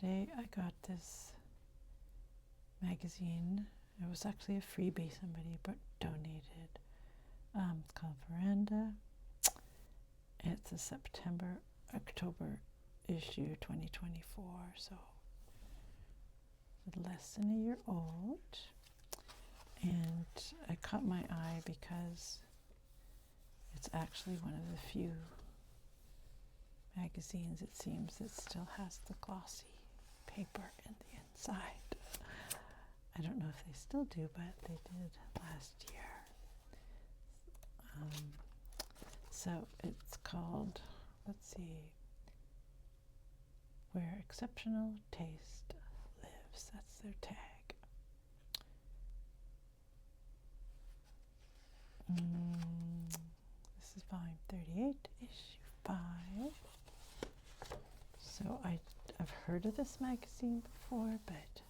Yesterday I got this magazine. It was actually a freebie somebody donated. It's called Veranda. It's a October issue 2024, so less than a year old. And it caught my eye because it's actually one of the few magazines, it seems, that still has the glossy paper in the inside. I don't know if they still do, but they did last year. So it's called, let's see, Where Exceptional Taste Lives. That's their tag. This is volume 38, issue 5. So I've heard of this magazine before, but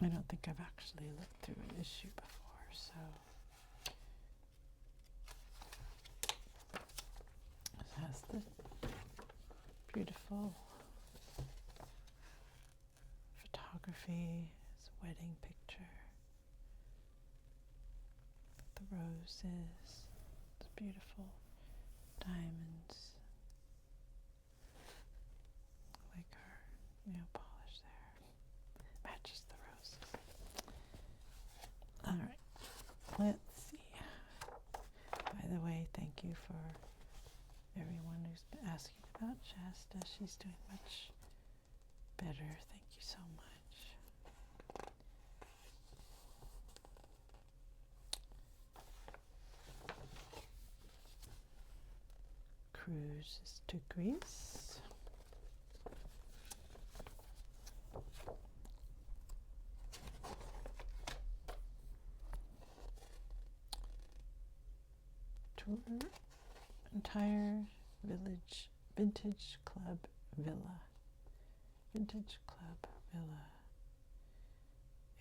I don't think I've actually looked through an issue before, so it has the beautiful photography. It's a wedding picture. The roses, the beautiful diamonds. I like her nail polish there. Matches the roses. All right, let's see. By the way, thank you for everyone who's been asking about Shasta. She's doing much better. Thank you so much. Cruises to Greece. Tour entire village, vintage club villa. Vintage club villa.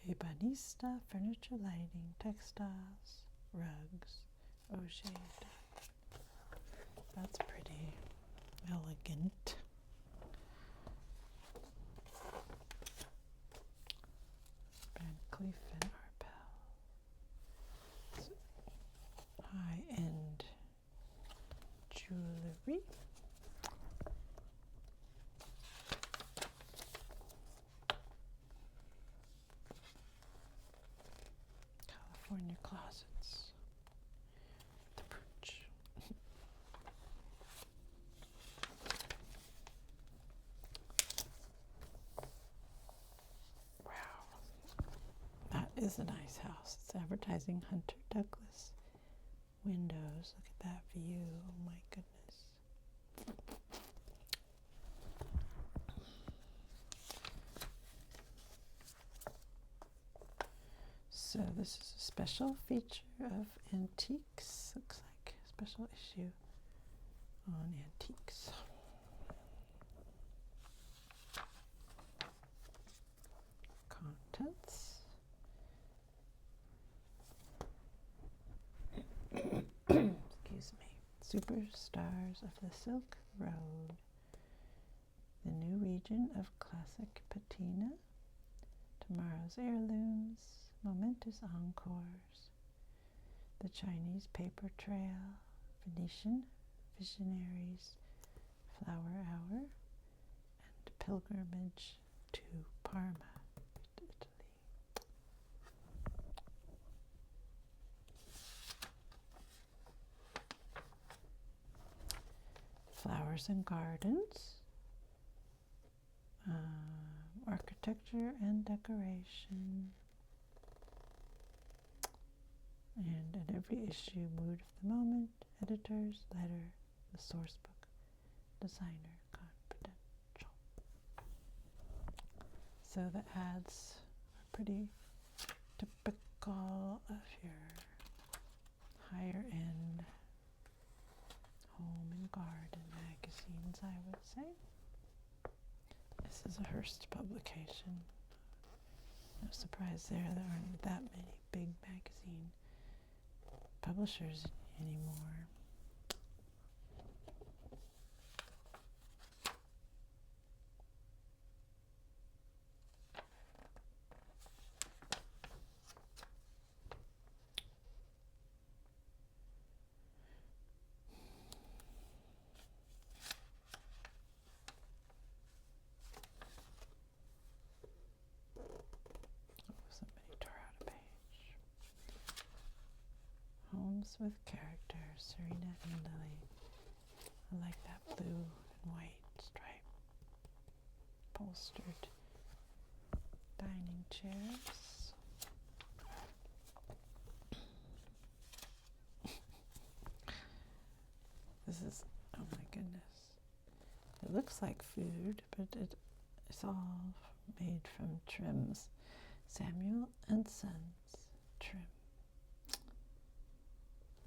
Ebanista, furniture, lighting, textiles, rugs, O'Shea. That's pretty elegant. Van Cleef and Arpels. High-end jewelry. California closets. The brooch. Wow. That is a nice house. It's advertising Hunter Douglas windows. Look at that view. Oh my goodness. So this is a special feature of antiques. Looks like a special issue on antiques. Contents. Excuse me. Superstars of the Silk Road. The new region of classic patina. Tomorrow's heirlooms. Momentous encores. The Chinese paper trail. Venetian visionaries. Flower hour. And pilgrimage to Parma, Italy. Flowers and gardens. Architecture and decoration. And at every issue, mood of the moment, editor's letter, the source book, designer confidential. So the ads are pretty typical of your higher end home and garden magazines, I would say. This is a Hearst publication. No surprise there aren't that many big magazine publishers anymore. with characters, Serena and Lily. I like that blue and white stripe. Upholstered dining chairs. This is, oh my goodness. It looks like food, but it's all made from trims. Samuel and Sons trim.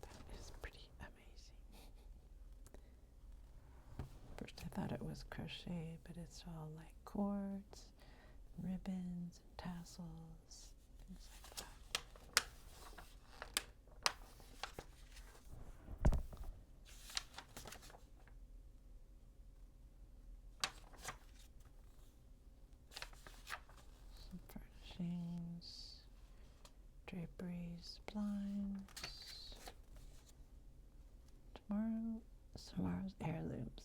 That is pretty amazing. First I thought it was crochet, but it's all like cords, ribbons, and tassels, things like that. Some furnishings, draperies, blinds. Tomorrow's heirlooms.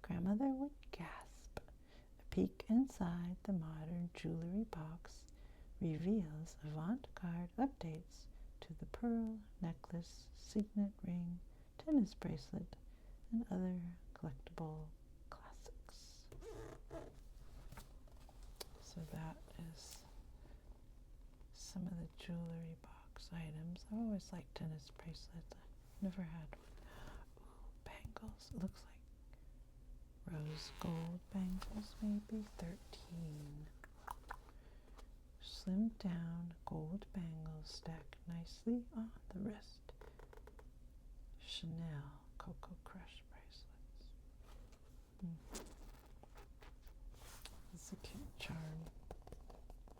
Grandmother would gasp. A peek inside the modern jewelry box reveals avant-garde updates to the pearl necklace, signet ring, tennis bracelet, and other collectible classics. So that is some of the jewelry box items. I've always liked tennis bracelets. I've never had one. Ooh, bangles. It looks like rose gold bangles, maybe 13. Slimmed down gold bangles stacked nicely on the wrist. Chanel Cocoa Crush bracelets. This is a cute charm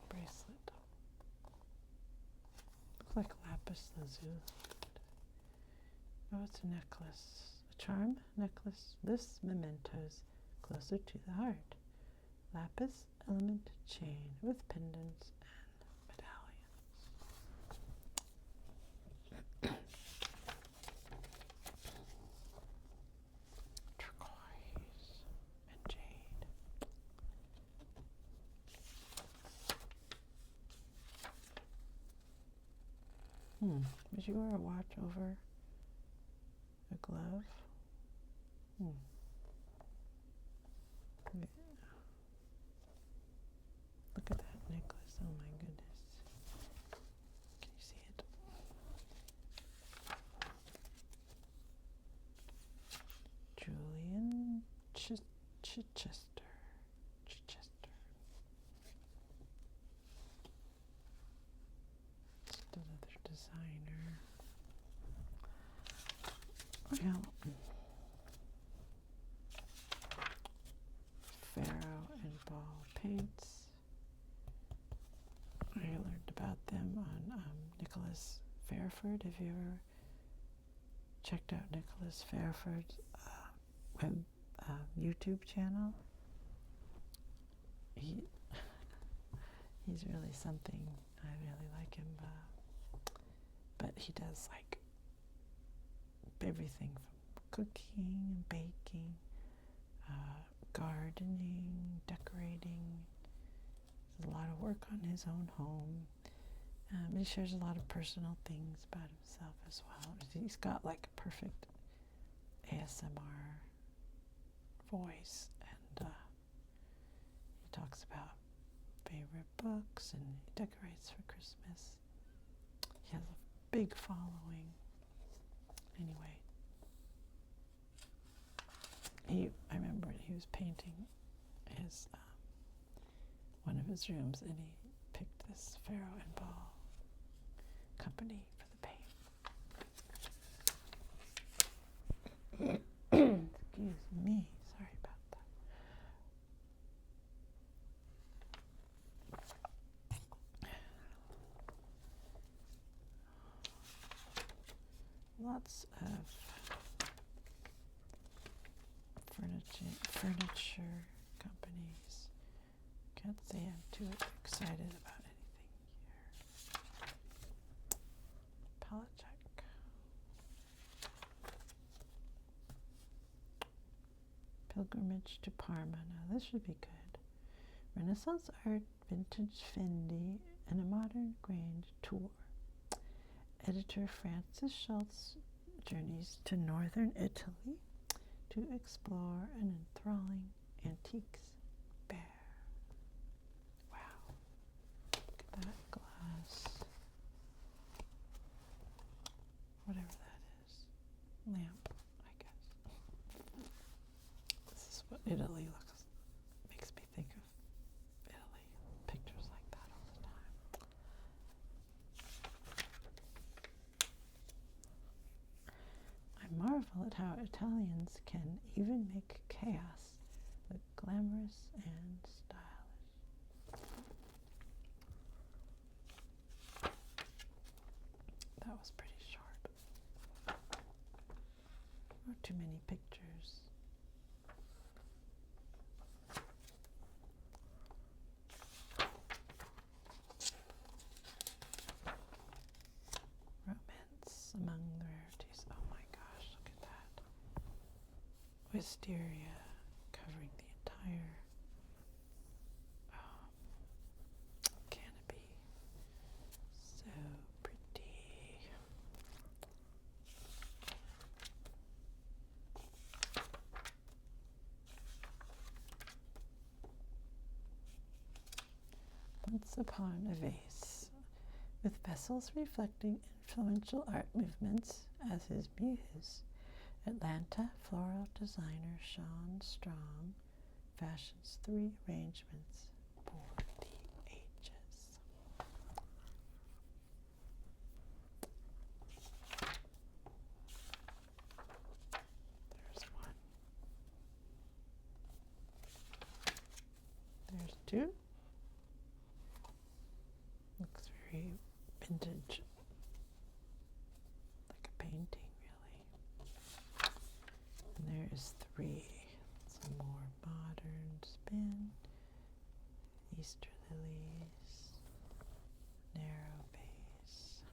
bracelet. Looks like lapis lazuli. Oh, it's a necklace. A charm necklace lifts mementos closer to the heart. Lapis element chain with pendants and medallions. Turquoise and jade. Would you wear a watch over a glove? Yeah. Look at that necklace. Oh my goodness. Can you see it? Julian Chichester. Just another designer. Well, Faro and Ball paints. I learned about them on Nicholas Fairford. Have you ever checked out Nicholas Fairford's web YouTube channel? He's really something. I really like him. But he does like everything from cooking and baking, gardening, decorating. There's a lot of work on his own home. He shares a lot of personal things about himself as well. He's got like a perfect ASMR voice, and he talks about favorite books, and he decorates for Christmas. He has a big following. Anyway, I remember he was painting his one of his rooms, and he picked this Faro and Ball company for the paint. Excuse me, sorry about that. Lots of furniture companies. Can't say I'm too excited about anything here. Palette check. Pilgrimage to Parma. Now this should be good. Renaissance art, vintage Fendi, and a modern Grange tour. Editor Francis Schultz journeys to northern Italy to explore an enthralling antiques fair. Wow, look at that glass. Whatever that is. Lamp, I guess. This is what Italy looks, makes me think of Italy. Pictures like that all the time. I marvel at how Italians can even make chaos look glamorous and stylish. That was pretty short. Not too many pictures. Romance among the rarities. Oh my gosh, look at that. Wisteria covering the entire canopy. So pretty. Once upon a vase, with vessels reflecting influential art movements as his muse, Atlanta floral designer Sean Strong fashions 3 arrangements for the ages. There's one. There's 2. Looks very vintage, like a painting, really. And there is 3. Some more modern spin, Easter lilies, narrow base,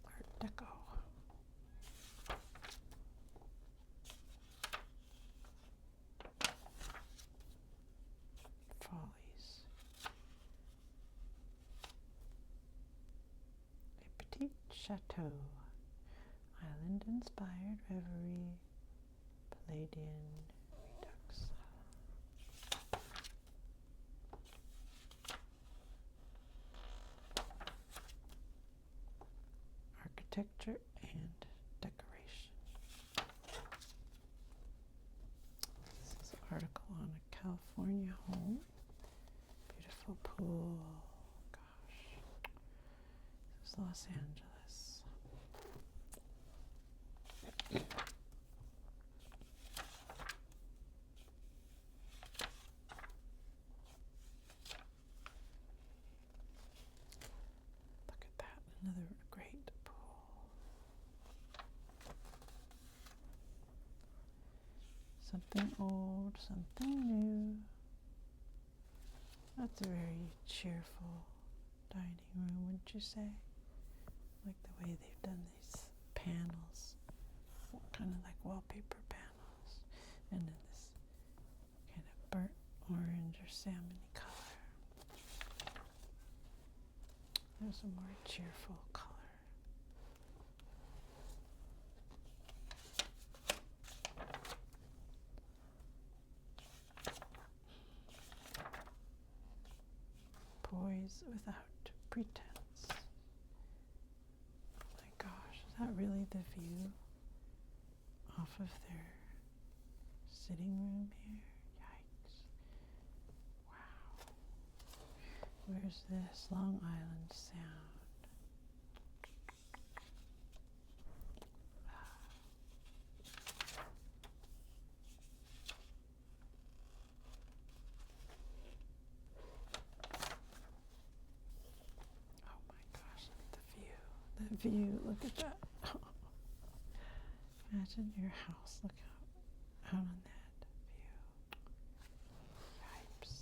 Art Deco. Follies. A Petit Chateau, island-inspired reverie, Palladian redux. Architecture and decoration. This is an article on a California home. Beautiful pool. Gosh. This is Los Angeles. Look at that, another great pool. Something old, something new. That's a very cheerful dining room, wouldn't you say? Like the way they've done these panels, kind of like wallpaper panels, and then this kind of burnt orange or salmon-y color. There's a more cheerful color. Poise without pretense. My gosh, is that really the view off of their sitting room here? Yikes. Wow. Where's this? Long Island Sound. Oh my gosh, look at the view. The view, look at that. Imagine your house, look out on that view. Yipes.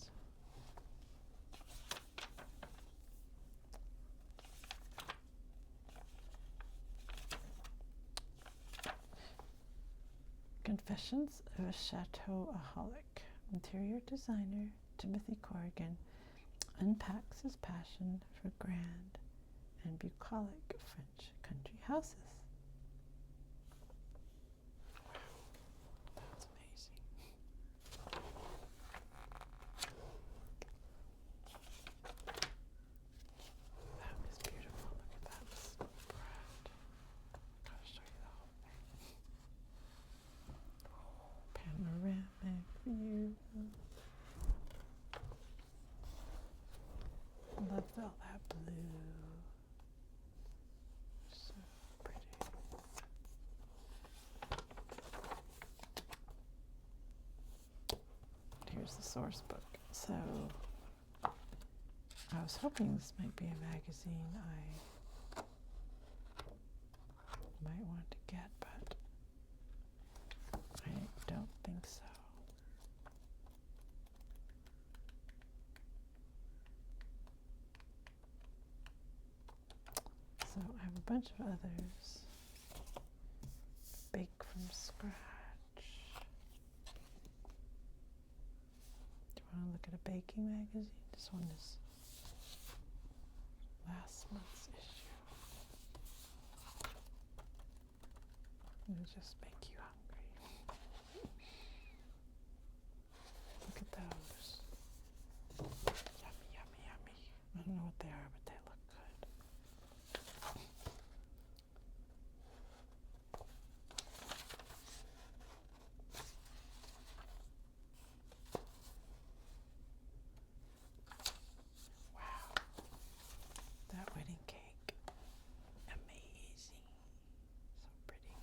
Confessions of a Chateau-aholic. Interior designer Timothy Corrigan unpacks his passion for grand and bucolic French country houses. That's amazing. That is beautiful. Look at that spread. Gotta show you the whole thing. Panoramic view. Love all that blue. So pretty. Here's the source book. So I was hoping this might be a magazine I might want to get, but I don't think so. So I have a bunch of others. Bake from scratch. Do you want to look at a baking magazine? This one is last month's issue. It'll just make you hungry. Look at those. Yummy, yummy, yummy. I don't know what they are, but they look good. Wow. That wedding cake. Amazing. So pretty.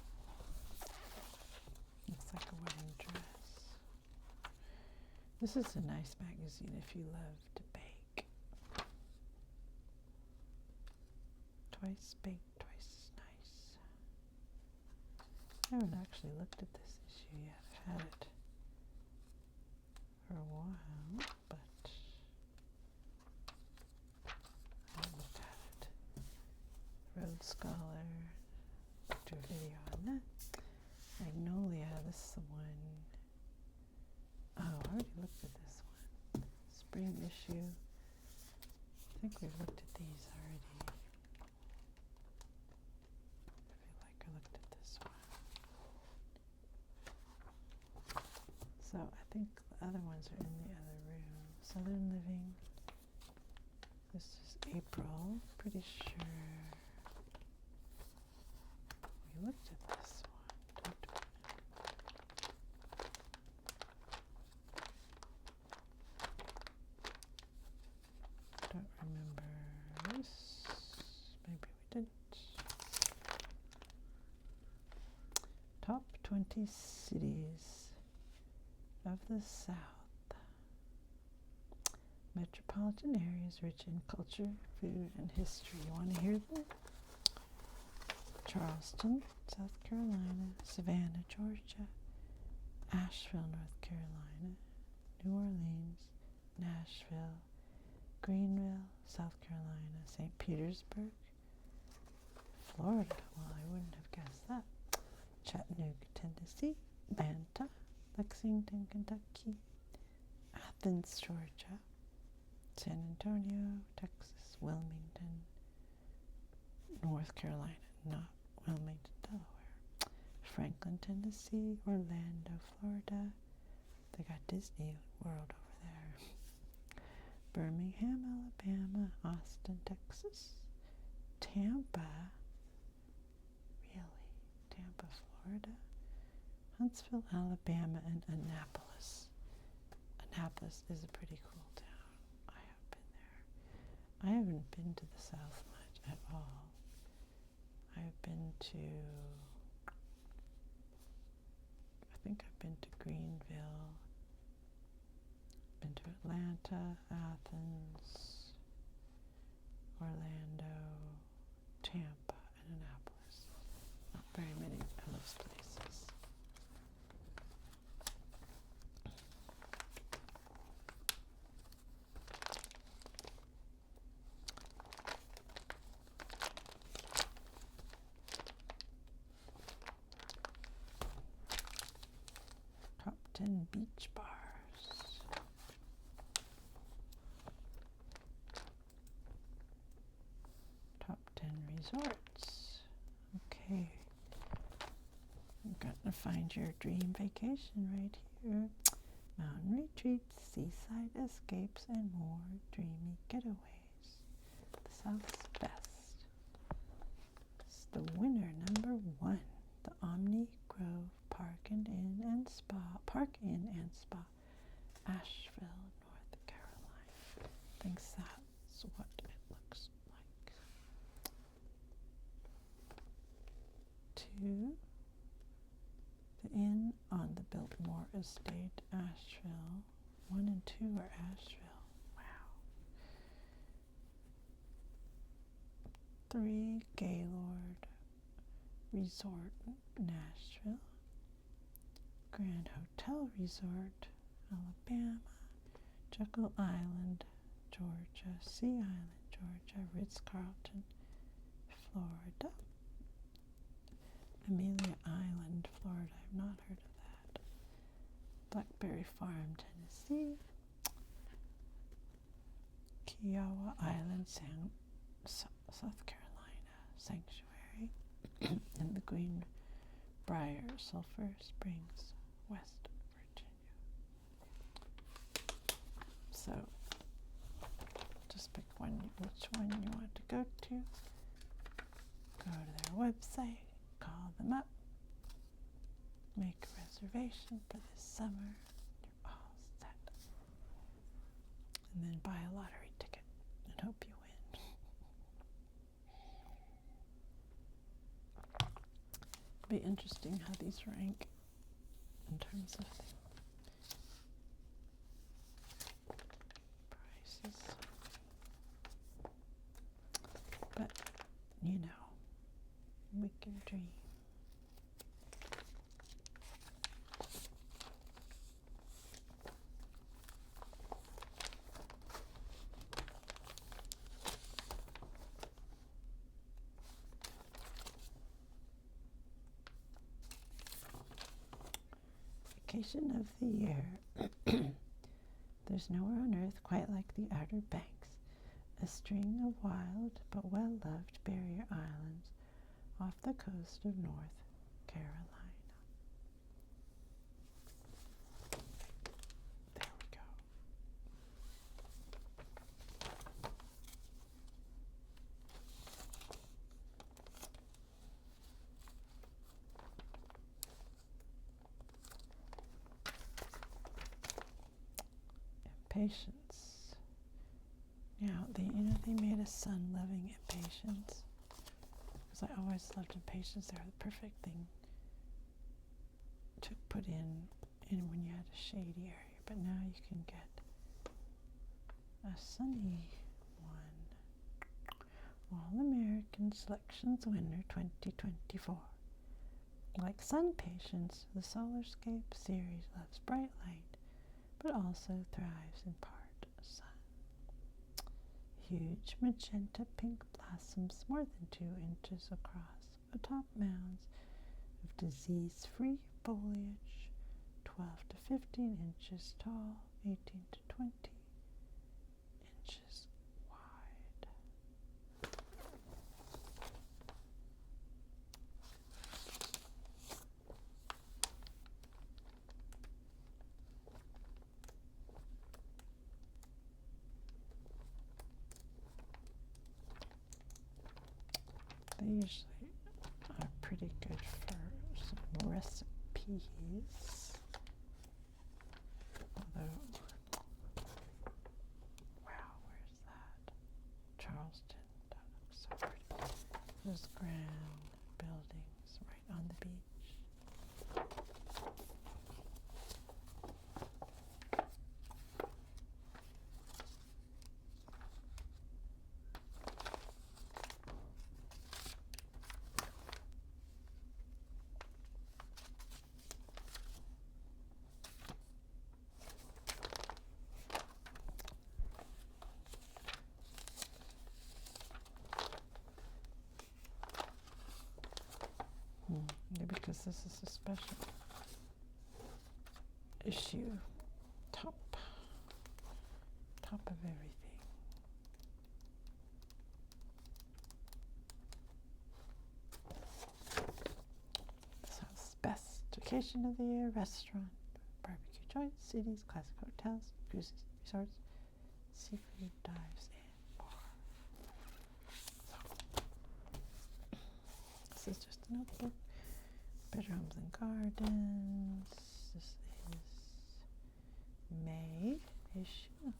Looks like a wedding dress. This is a nice magazine if you love to bake. Twice baked, twice nice. I haven't actually looked at this issue yet. I've had it for a while, but I haven't looked at it. Road Scholar. Do a video on that. Magnolia, this is the one. Oh, I already looked at this one. Spring issue. I think we've looked at these already. I feel like I looked at this one. So I think the other ones are in the other room. Southern Living. This is April. Pretty sure we looked at this one. Don't remember this. Maybe we didn't. Top 20 cities of the South. Metropolitan areas rich in culture, food, and history. You want to hear them? Charleston, South Carolina. Savannah, Georgia. Asheville, North Carolina. New Orleans. Nashville. Greenville, South Carolina. St. Petersburg. Florida. Well, I wouldn't have guessed that. Chattanooga, Tennessee. Atlanta. Lexington, Kentucky. Athens, Georgia. San Antonio, Texas. Wilmington, North Carolina, not Wilmington, Delaware. Franklin, Tennessee. Orlando, Florida. They got Disney World over there. Birmingham, Alabama. Austin, Texas. Tampa. Really? Tampa, Florida. Huntsville, Alabama, and Annapolis. Annapolis is a pretty cool town. I have been there. I haven't been to the South much at all. I've been to, I think I've been to Greenville, been to Atlanta, Athens, Orlando, Tampa, and Annapolis. Not very many of those places. Top 10 beach bars. Top 10 resorts. find your dream vacation right here. Mountain retreats, seaside escapes, and more dreamy getaways. The South's best. It's the winner, #1, the Omni Grove Park Inn and Spa, Asheville, North Carolina. Thinks that's what it looks like. 2, the Inn on the Biltmore Estate, Asheville. 1 and 2 are Asheville. Wow. 3, Gaylord Resort, Nashville. Grand Hotel Resort, Alabama. Jekyll Island, Georgia. Sea Island, Georgia. Ritz-Carlton, Florida. Amelia Island, Florida. I've not heard of that. Blackberry Farm, Tennessee. Kiowa Island, South Carolina Sanctuary. And the Greenbrier Sulphur Springs, West Virginia. So just pick which one you want to go to. Go to their website, call them up, make a reservation for this summer. You're all set. And then buy a lottery ticket and hope you win. It'll be interesting how these rank in terms of prices. But, you know, we can dream. Vacation of the year. There's nowhere on earth quite like the Outer Banks, a string of wild but well-loved barrier islands off the coast of North Carolina. There we go. Impatience. Now, they made a sun-loving impatience. Because I always loved impatience. They're the perfect thing to put in when you had a shady area. But now you can get a sunny one. All-American Selections winner 2024. Like Sun Patience, the Solarscape series loves bright light, but also thrives in part sun. Huge magenta pink blossoms more than 2 inches across atop mounds of disease-free foliage, 12 to 15 inches tall, 18 to 20 inches wide. They usually are pretty good for some recipes. Although, wow, where's that? Charleston. That looks so pretty. Those grand buildings right on the beach. Because this is a special issue, top of everything. South's best vacation of the year, restaurant, barbecue joints, cities, classic hotels, cruises, resorts, seafood dives, and more. So, this is just a notebook. Bedrooms and gardens. This is May issue.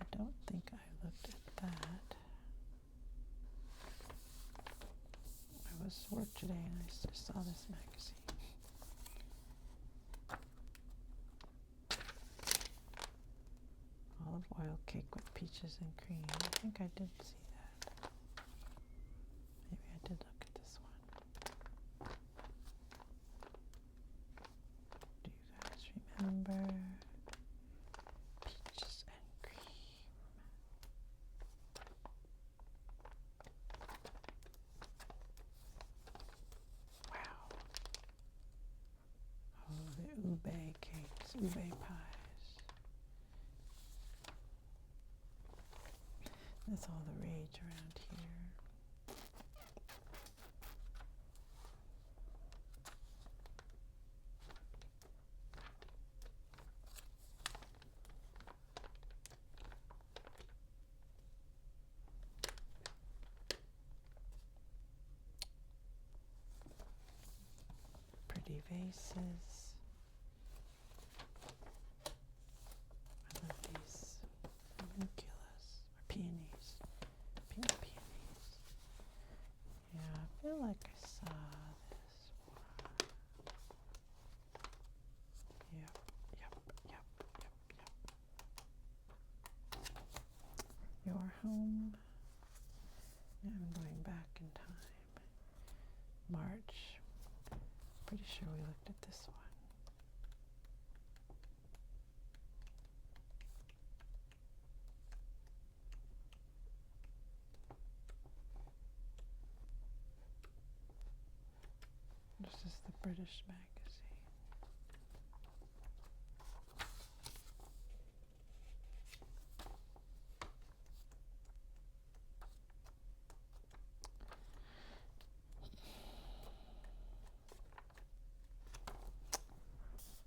I don't think I looked at that. I was at work today and I just saw this magazine. Olive oil cake with peaches and cream. I think I did see that. Maybe I did look at this one. Do you guys remember? Peaches and cream. Wow. Oh, the ube cakes, ube pies. That's all the rage around here. Pretty vases. I love these ranunculus or peonies, pink peonies. Yeah, I feel like I saw this one. Yep. Your home. Now I'm going back in time. March. Pretty sure we looked at this one. This is the British magazine.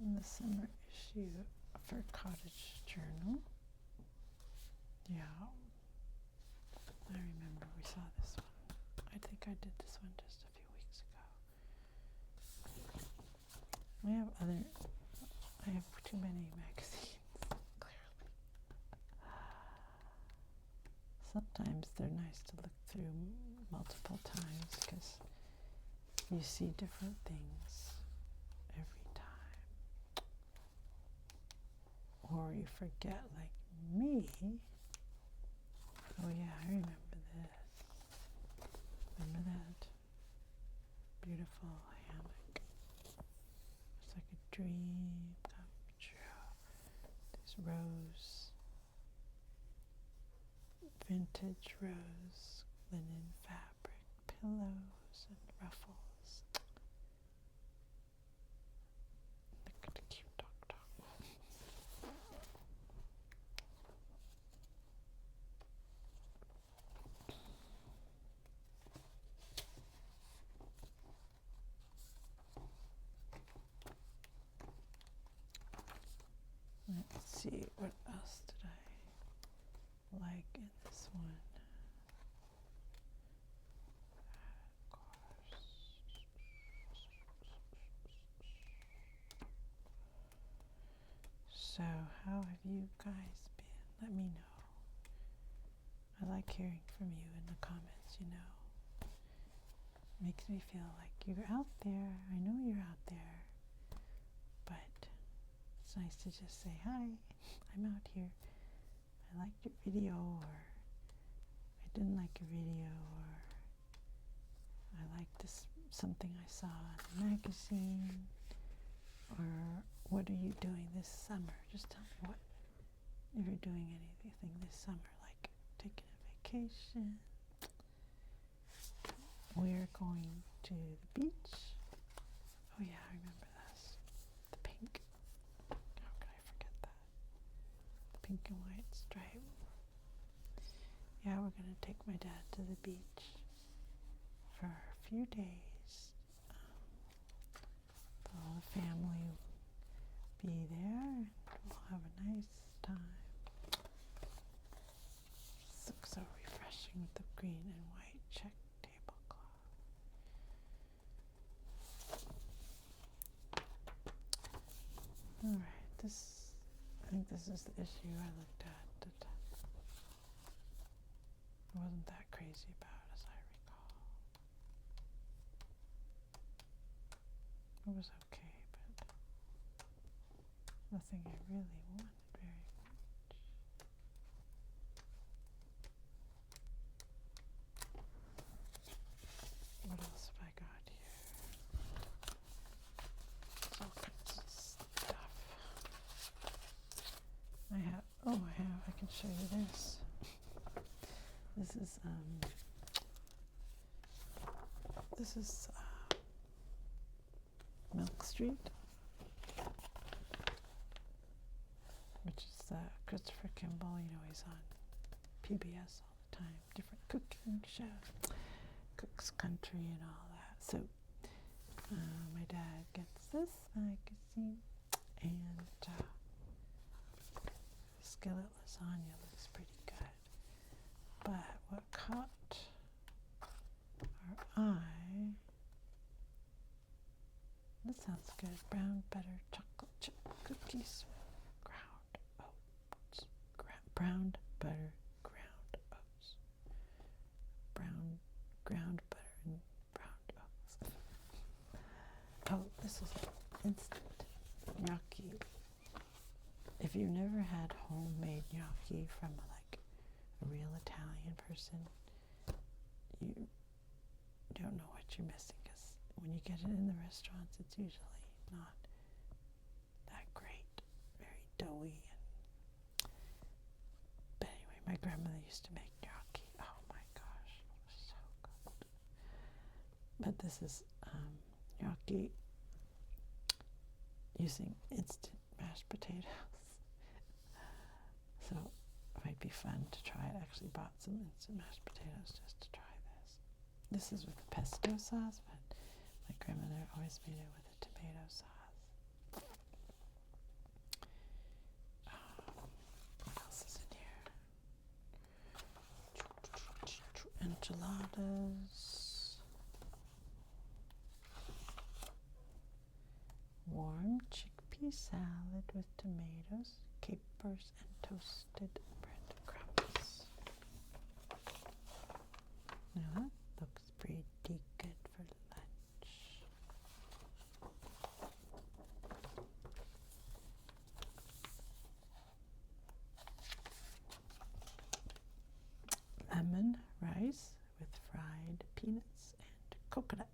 In the summer issue for Cottage Journal. Yeah, I remember we saw this one. I think I did this one just a few weeks ago. I have too many magazines, clearly. Sometimes they're nice to look through multiple times because you see different things every time. Or you forget, like me. Oh yeah, I remember this. Remember that beautiful hammock? It's like a dream come true. These vintage rose linen fabric pillows and ruffles. Look at the cute dog. Let's see, what else did I like in this one? Of course. So, how have you guys been? Let me know. I like hearing from you in the comments, Makes me feel like you're out there. I know you're out there. But it's nice to just say, hi, I'm out here. I liked your video, or I didn't like your video, or I liked this something I saw in a magazine, or what are you doing this summer? Just tell me if you're doing anything this summer, like taking a vacation. We're going to the beach. Oh yeah, I remember this. The pink. How could I forget that? The pink and white stripe. Yeah, we're going to take my dad to the beach for a few days. All the family will be there and we'll have a nice time. This looks so refreshing with the green and white check tablecloth. Alright, I think this is the issue I looked at that I wasn't that crazy about, as I recall. It was okay, but nothing I really wanted very much. What else have I got here? There's all kinds of stuff. I can show you this. This is Milk Street, which is Christopher Kimball. You know, he's on PBS all the time, different cooking shows, Cook's Country and all that. So my dad gets this magazine, and skillet lasagna looks pretty good. But what caught our eye, this sounds good, brown butter chocolate chip cookies with ground oats. Brown butter ground oats. Ground butter and brown oats. Oh, this is instant gnocchi. If you've never had homemade gnocchi from like a real Italian person, you don't know what you're missing, because when you get it in the restaurants, it's usually not that great, very doughy. But anyway, my grandmother used to make gnocchi. Oh my gosh, it was so good. But this is gnocchi using instant mashed potatoes. So it might be fun to try it. I actually bought some instant mashed potatoes just to try this. This is with a pesto sauce, but my grandmother always made it with a tomato sauce. What else is in here? Enchiladas. Warm chickpea salad with tomatoes, capers, and toasted breadcrumbs. Now that looks pretty good for lunch. Lemon rice with fried peanuts and coconut.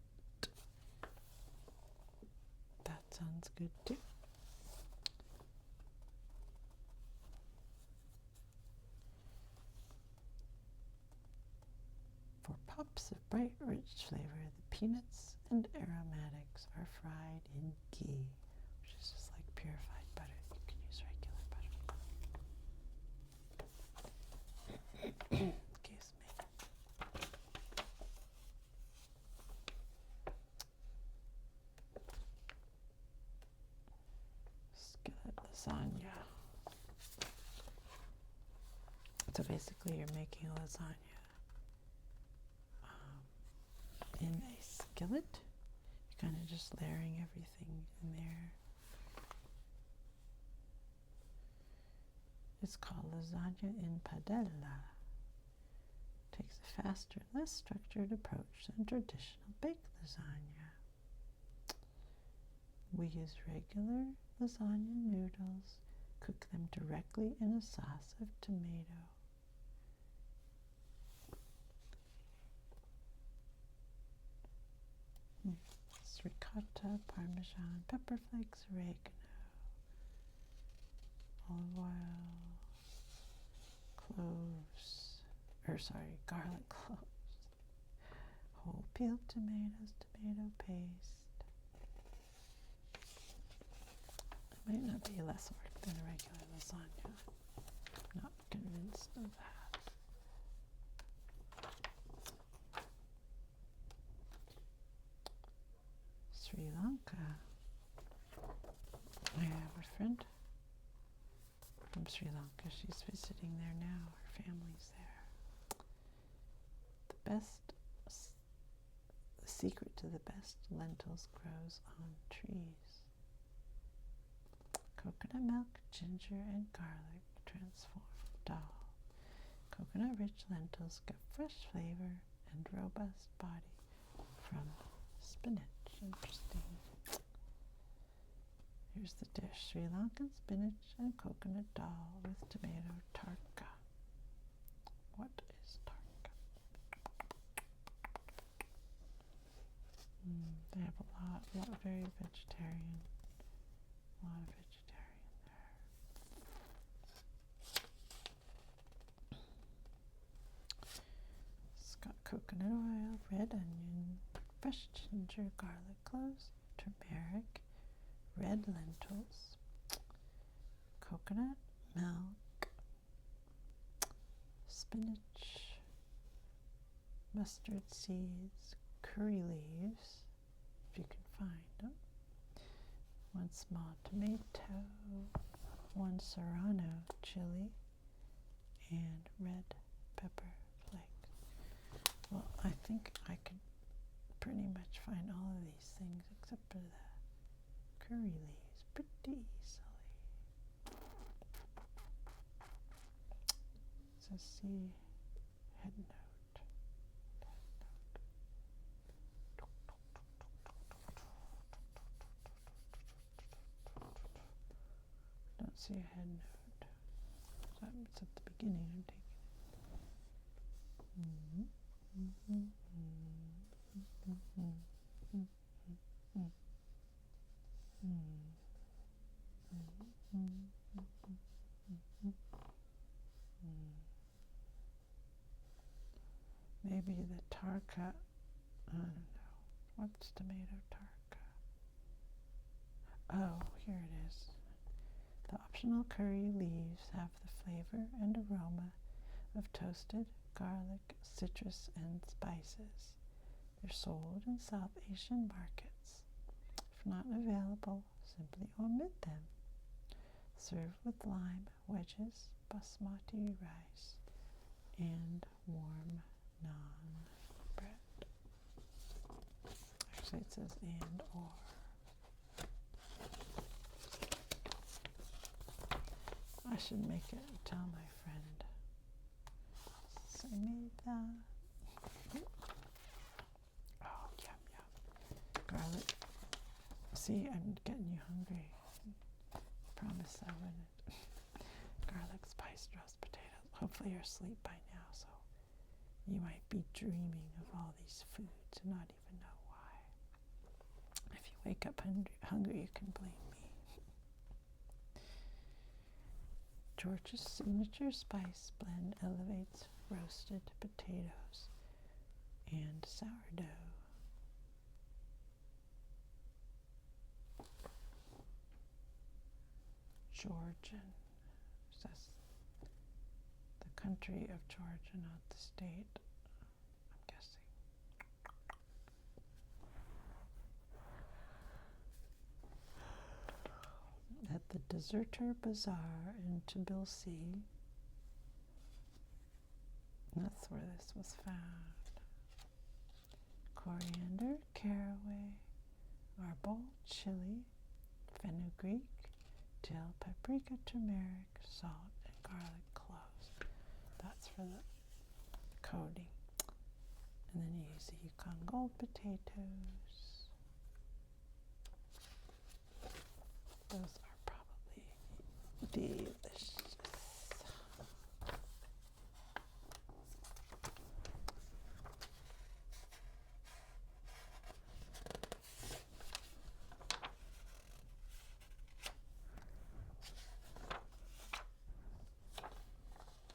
That sounds good too. For pops of bright, rich flavor, the peanuts and aromatics are fried in ghee, which is just like purified butter. You can use regular butter. Excuse me. Skillet lasagna. So basically you're making a lasagna in a skillet. You're kind of just layering everything in there. It's called lasagna in padella. Takes a faster, less structured approach than traditional baked lasagna. We use regular lasagna noodles, cook them directly in a sauce of tomato. It's ricotta, parmesan, pepper flakes, oregano, olive oil, garlic cloves, whole peeled tomatoes, tomato paste. It might not be less work than a regular lasagna. I'm not convinced of that. Sri Lanka. friend from Sri Lanka. She's visiting there now. Her family's there. The secret to the best lentils grows on trees. Coconut milk, ginger, and garlic transform dal. Coconut-rich lentils get fresh flavor and robust body from spinach. Interesting. Here's the dish: Sri Lankan spinach and coconut dal with tomato tarka. What is tarka? They have a lot, very vegetarian. A lot of vegetarian there. It's got coconut oil, red onion, fresh ginger, garlic cloves, turmeric, red lentils, coconut milk, spinach, mustard seeds, curry leaves, if you can find them, 1 small tomato, 1 serrano chili, and red pepper flakes. Well, I think I could pretty much find all of these things except for the curry leaves pretty easily. So see, head note. Don't see a head note. So it's at the beginning. I'm taking Maybe the tarka, I don't know. What's tomato tarka? Oh, here it is. The optional curry leaves have the flavor and aroma of toasted garlic, citrus, and spices. They're sold in South Asian markets. If not available, simply omit them. Serve with lime wedges, basmati rice, and warm naan bread. Actually, it says and or. I should make it and tell my friend. So I made that. Oh, yum, yum. Garlic. See, I'm getting you hungry. I promise I wouldn't. Garlic spiced roast potatoes. Hopefully you're asleep by now, so you might be dreaming of all these foods and not even know why. If you wake up hungry, you can blame me. George's signature spice blend elevates roasted potatoes and sourdough. Georgian. That's the country of Georgia, not the state, I'm guessing. At the Deserter Bazaar in Tbilisi, that's where this was found. Coriander, caraway, arbol, chili, fenugreek, dill, paprika, turmeric, salt, and garlic cloves. That's for the coating. And then you use the Yukon Gold potatoes. Those are probably delicious.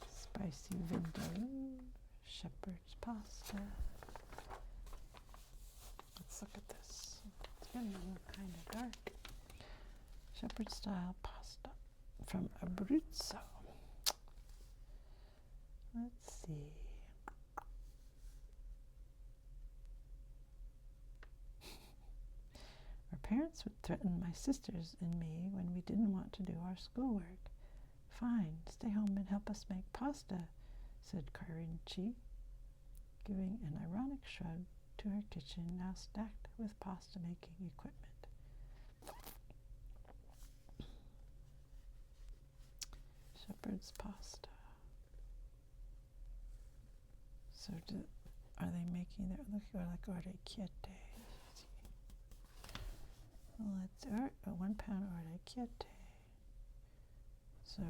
Spicy vindaloo, shepherd's pasta. Let's look at this. It's getting kind of dark. Shepherd style pasta from Abruzzo. Let's see. parents would threaten my sisters and me when we didn't want to do our schoolwork. Fine, stay home and help us make pasta, said Carinci, giving an ironic shrug to her kitchen, now stacked with pasta-making equipment. Shepherd's pasta. So are they making their, look like orecchiette? Let's 1 pound orecchiette. So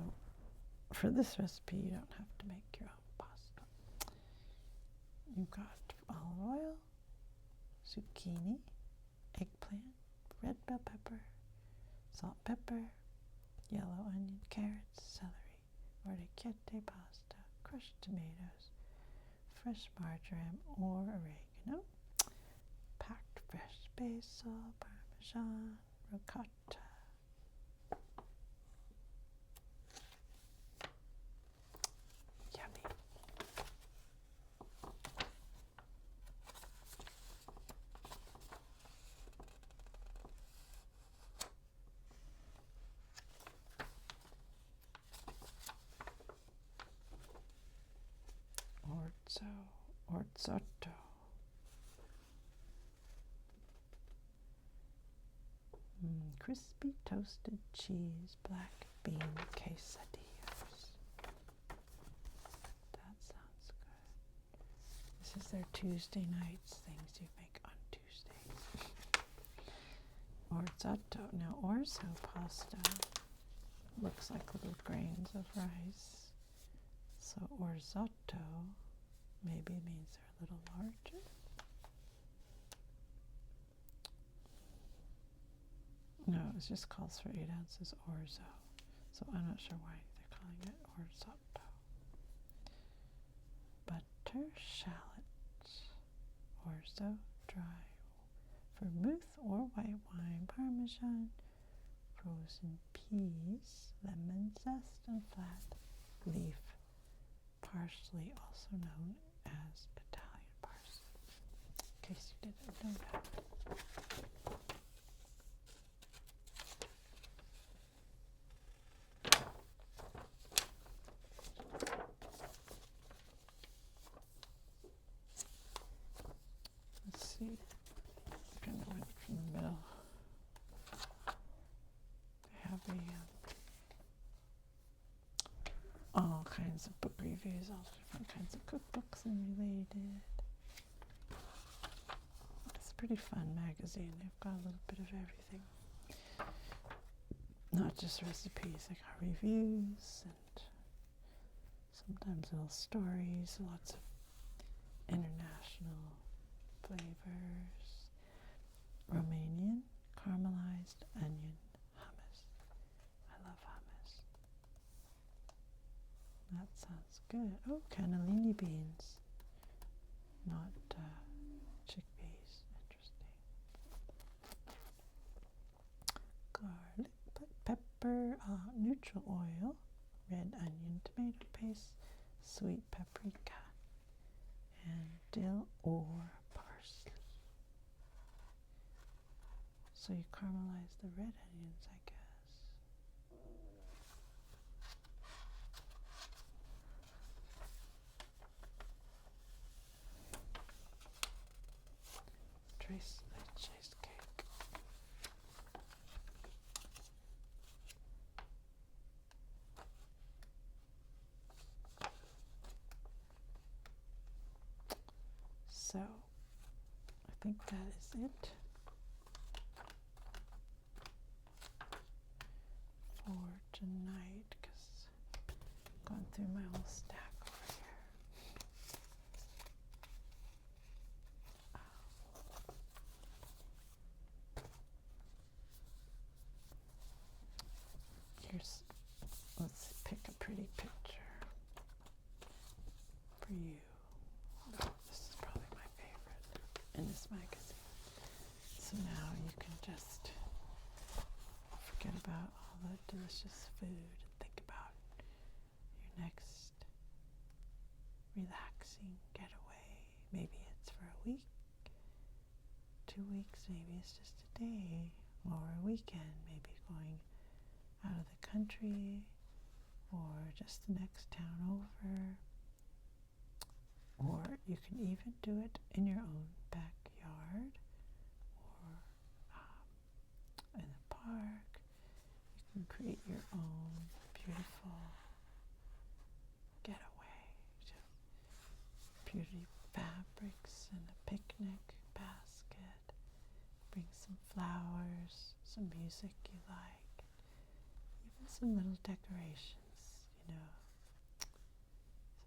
for this recipe, you don't have to make your own pasta. You've got olive oil, zucchini, eggplant, red bell pepper, salt, pepper, yellow onion, carrots, celery, orecchiette pasta, crushed tomatoes, fresh marjoram or oregano, packed fresh basil, parmesan, ricotta. Yummy. Orzotto. Crispy toasted cheese, black bean quesadillas. That sounds good. This is their Tuesday nights, things you make on Tuesdays. Orzotto. Now, orzo pasta looks like little grains of rice. So orzotto maybe means they're a little larger. No, it just calls for 8 ounces orzo. So I'm not sure why they're calling it orzotto. Butter, shallot, orzo, dry, vermouth or white wine, parmesan, frozen peas, lemon zest, and flat leaf parsley, also known as Italian parsley, in case you didn't know that. Let's see, kind of went from the middle. They have all kinds of book reviews, all different kinds of cookbooks and related. It's a pretty fun magazine. They've got a little bit of everything. Not just recipes, they got reviews and sometimes little stories, lots of international flavors. Romanian caramelized onion hummus. I love hummus. That sounds good. Oh, cannellini beans, not chickpeas. Interesting. Garlic, pepper, neutral oil, red onion, tomato paste, sweet paprika, and dill or parsley. So you caramelize the red onions, I guess. Trace cheesecake. So, I think that is it for tonight, because I've gone through my whole stack over here. Let's pick a pretty picture for you. Oh, this is probably my favorite in this magazine. So now you can just forget about all the delicious food and think about your next relaxing getaway. Maybe it's for a week, 2 weeks, maybe it's just a day. or a weekend, maybe going out of the country or just the next town over. Or you can even do it in your own backyard or in the park. You can create your own beautiful getaway. Just beauty fabrics and a picnic basket. Bring some flowers, some music you like, even some little decorations,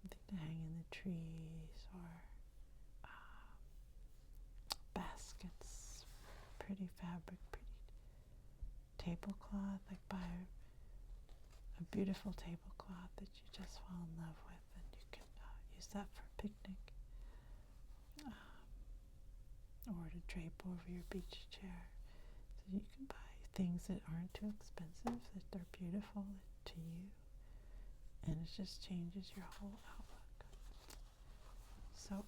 something to hang in the trees or baskets, pretty fabric, pretty tablecloth, like buy a beautiful tablecloth that you just fall in love with, and you can use that for a picnic, or to drape over your beach chair. So you can buy things that aren't too expensive, that are beautiful to you, and it just changes your whole outlook. So,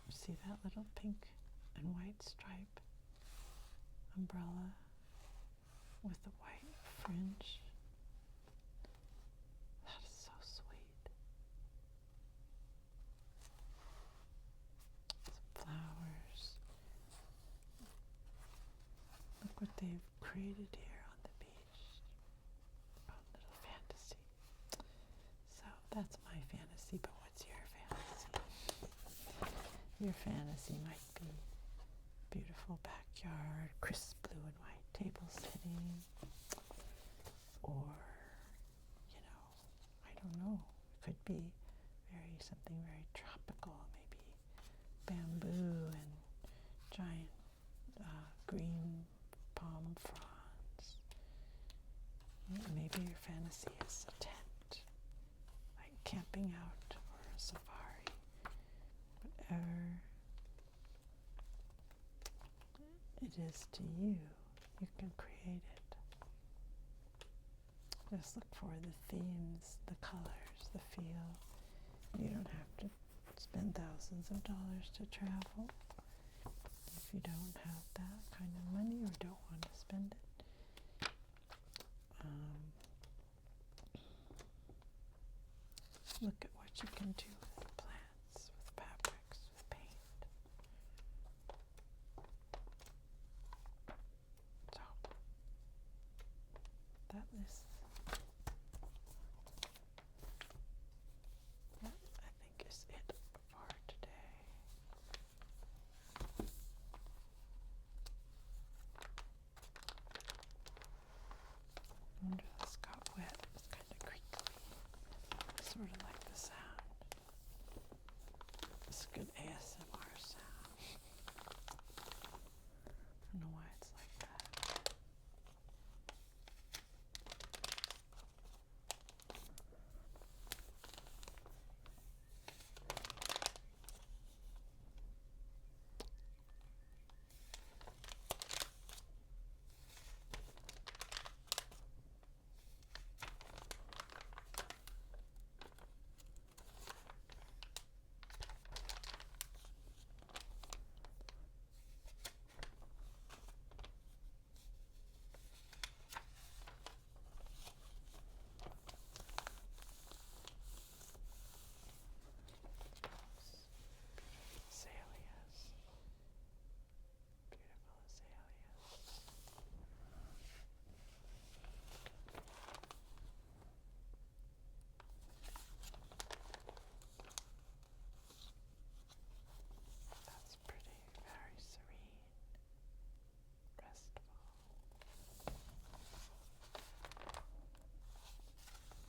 see that little pink and white stripe umbrella with the white fringe? That is so sweet. Some flowers. Look what they've created here on the beach. Their own little fantasy. So that's my fantasy, but what's your fantasy? Your fantasy might be beautiful backyard, crisp blue and white table setting, or, I don't know, it could be something very tropical, maybe bamboo and giant green palm fronds. Maybe your fantasy is a tent, like camping out or a safari. Whatever it is to you, you can create it. Just look for the themes, the colors, the feel. You don't have to spend thousands of dollars to travel if you don't have that kind of money or don't want to spend it. Look at what you can do